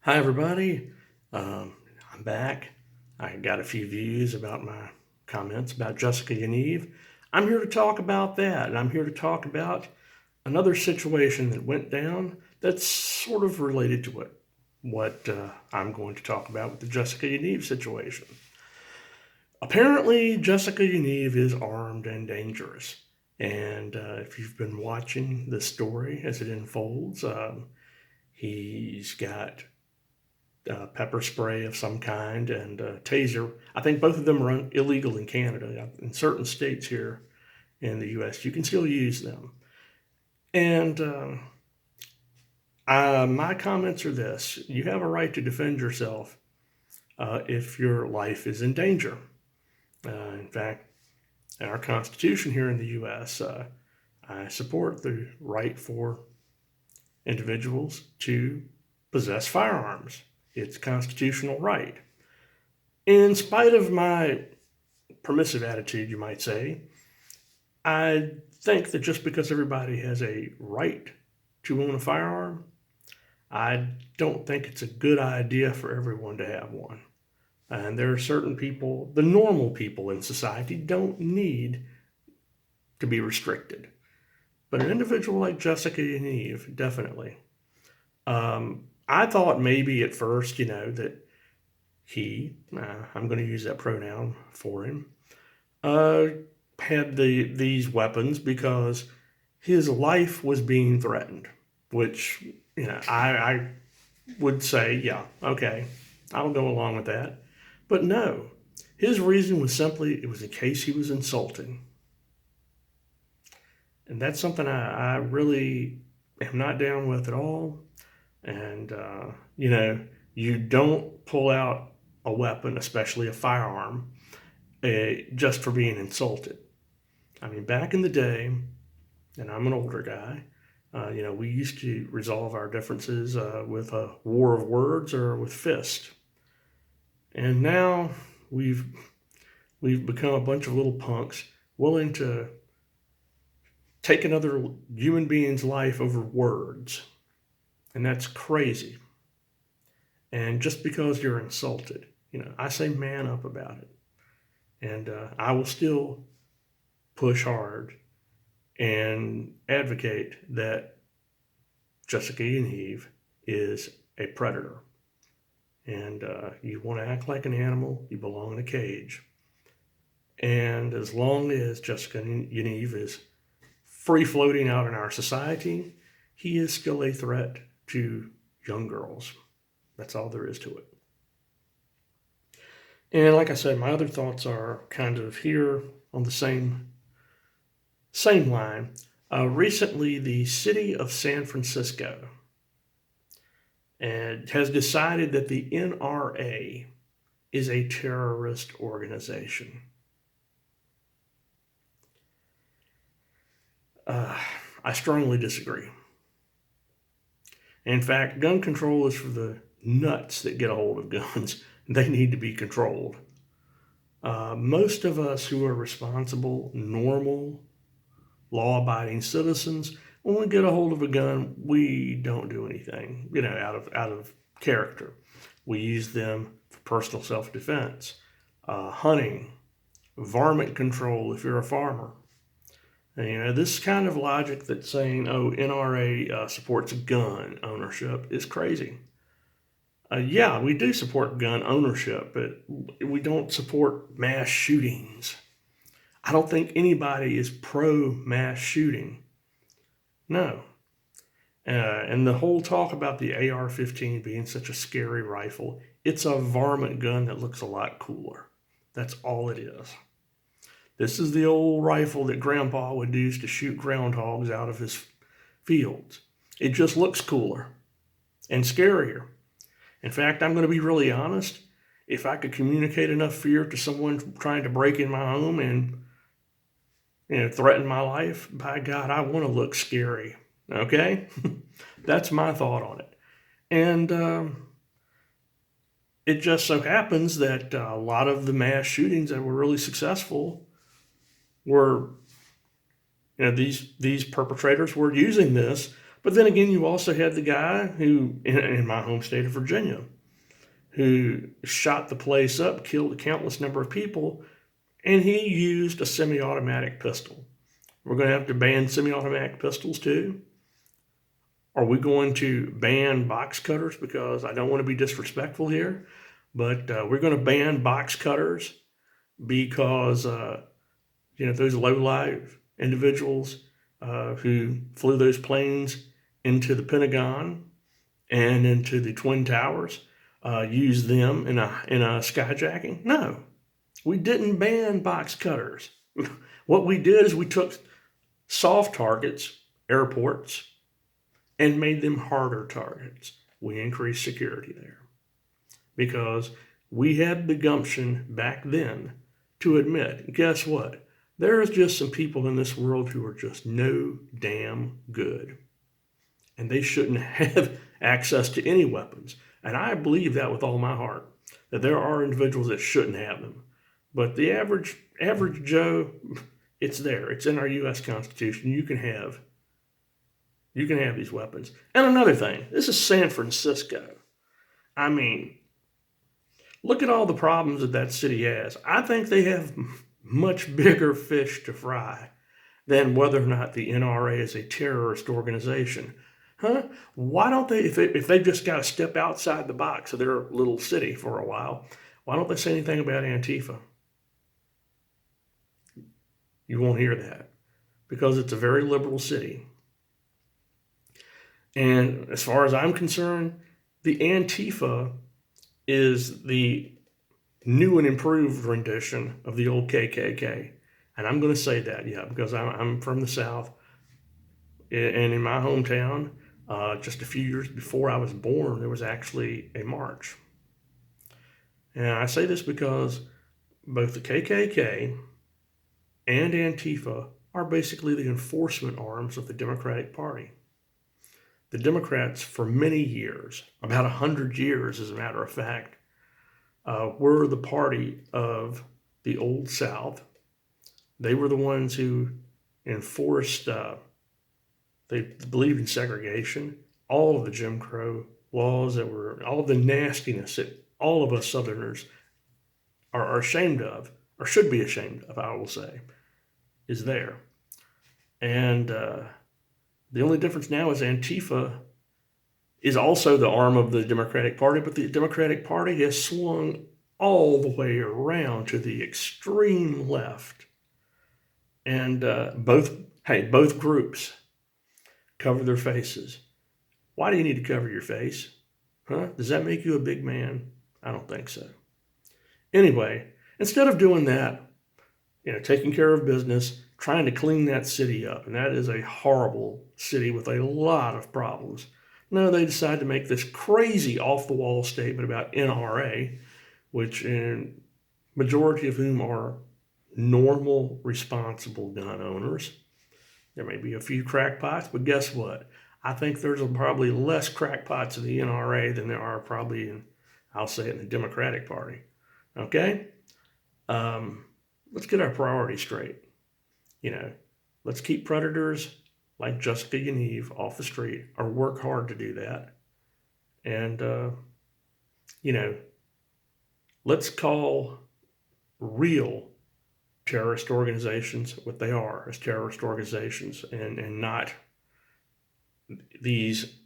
Hi, everybody. I'm back. I got a few views about my comments about Jessica Yaniv. I'm here to talk about that, and I'm here to talk about another situation that went down that's sort of related to what I'm going to talk about with the Jessica Yaniv situation. Apparently, Jessica Yaniv is armed and dangerous. And if you've been watching the story as it unfolds, he's got pepper spray of some kind and a taser. I think both of them are illegal in Canada. In certain states here in the U.S., you can still use them. And my comments are this: you have a right to defend yourself if your life is in danger. In fact, in our Constitution here in the U.S., I support the right for individuals to possess firearms. It's a constitutional right. In spite of my permissive attitude, you might say, I think that just because everybody has a right to own a firearm, I don't think it's a good idea for everyone to have one. And there are certain people, the normal people in society, don't need to be restricted. But an individual like Jessica Yaniv, definitely. I thought maybe at first, that I'm going to use that pronoun for him, uh, had these weapons because his life was being threatened, which, I would say, yeah, okay, I'll go along with that. But no, his reason was simply it was in case he was insulting. And that's something I really am not down with at all. And, you don't pull out a weapon, especially a firearm, just for being insulted. I mean, back in the day, and I'm an older guy, we used to resolve our differences with a war of words or with fist. And now we've we've become a bunch of little punks willing to take another human being's life over words. And that's crazy. And just because you're insulted, I say man up about it. And I will still push hard and advocate that Jessica Yaniv is a predator. And you want to act like an animal, you belong in a cage. And as long as Jessica Yaniv is free floating out in our society, he is still a threat to young girls. That's all there is to it. And like I said, my other thoughts are kind of here on the same line. Recently, the city of San Francisco has decided that the NRA is a terrorist organization. I strongly disagree. In fact, gun control is for the nuts that get a hold of guns. They need to be controlled. Most of us who are responsible, normal, law-abiding citizens, when we get a hold of a gun, we don't do anything, out of character. We use them for personal self-defense, hunting, varmint control if you're a farmer. And, this kind of logic that's saying, oh, NRA supports gun ownership is crazy. Yeah, we do support gun ownership, but we don't support mass shootings. I don't think anybody is pro mass shooting. No. And the whole talk about the AR-15 being such a scary rifle, it's a varmint gun that looks a lot cooler. That's all it is. This is the old rifle that Grandpa would use to shoot groundhogs out of his fields. It just looks cooler and scarier. In fact, I'm going to be really honest. If I could communicate enough fear to someone trying to break in my home and threaten my life, by God, I want to look scary. Okay? That's my thought on it. And it just so happens that a lot of the mass shootings that were really successful were, these perpetrators were using this But then again, you also had the guy who, in my home state of Virginia, who shot the place up, killed a countless number of people, and he used a semi-automatic pistol. We're going to have to ban semi-automatic pistols too. Are we going to ban box cutters? Because I don't want to be disrespectful here, but we're going to ban box cutters because those low-life individuals who flew those planes into the Pentagon and into the Twin Towers use them in a skyjacking? No, we didn't ban box cutters. What we did is we took soft targets, airports, and made them harder targets. We increased security there because we had the gumption back then to admit, guess what? There's just some people in this world who are just no damn good. And they shouldn't have access to any weapons. And I believe that with all my heart, that there are individuals that shouldn't have them. But the average Joe, it's there. It's in our U.S. Constitution. You can have these weapons. And another thing, this is San Francisco. I mean, look at all the problems that city has. I think they have much bigger fish to fry than whether or not the NRA is a terrorist organization. Huh? Why don't they, if they've just got to step outside the box of their little city for a while, why don't they say anything about Antifa? You won't hear that because it's a very liberal city. And as far as I'm concerned, the Antifa is the new and improved rendition of the old KKK. And I'm going to say that, yeah, because I'm from the South. And in my hometown, just a few years before I was born, there was actually a march. And I say this because both the KKK and Antifa are basically the enforcement arms of the Democratic Party. The Democrats, for many years, about 100 years as a matter of fact, were the party of the Old South. They were the ones who enforced, they believed in segregation, all of the Jim Crow laws that were, all of the nastiness that all of us Southerners are ashamed of, or should be ashamed of, I will say, is there. And the only difference now is Antifa is also the arm of the Democratic Party, but the Democratic Party has swung all the way around to the extreme left. And both groups cover their faces. Why do you need to cover your face? Huh? Does that make you a big man? I don't think so. Anyway, instead of doing that, taking care of business, trying to clean that city up, and that is a horrible city with a lot of problems. No, they decided to make this crazy off-the-wall statement about NRA, which in majority of whom are normal, responsible gun owners. There may be a few crackpots, but guess what? I think there's probably less crackpots in the NRA than there are probably in, I'll say it, in the Democratic Party. Okay? Let's get our priorities straight. Let's keep predators like Jessica Yaniv off the street, or work hard to do that. And, let's call real terrorist organizations what they are, as terrorist organizations, and not these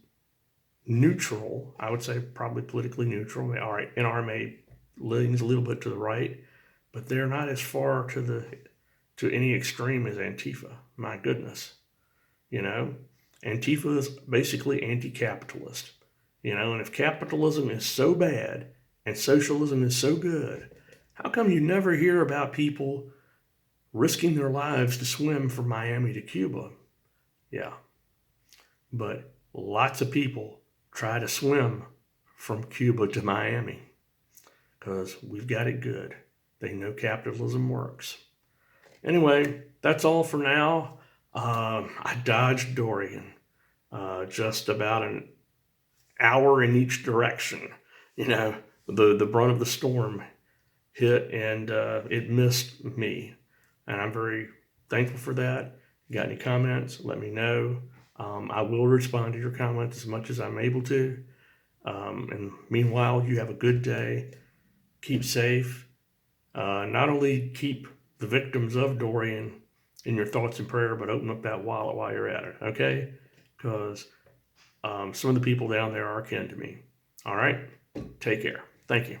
neutral, I would say probably politically neutral. All right, NRA leans a little bit to the right, but they're not as far to any extreme as Antifa. My goodness. Antifa is basically anti-capitalist. And if capitalism is so bad and socialism is so good, how come you never hear about people risking their lives to swim from Miami to Cuba? Yeah. But lots of people try to swim from Cuba to Miami because we've got it good. They know capitalism works. Anyway, that's all for now. I dodged Dorian just about an hour in each direction. The brunt of the storm hit and it missed me. And I'm very thankful for that. Got any comments? Let me know. I will respond to your comments as much as I'm able to. And meanwhile, you have a good day. Keep safe. Not only keep the victims of Dorian in your thoughts and prayer, but open up that wallet while you're at it, okay? Because some of the people down there are kin to me. All right? Take care. Thank you.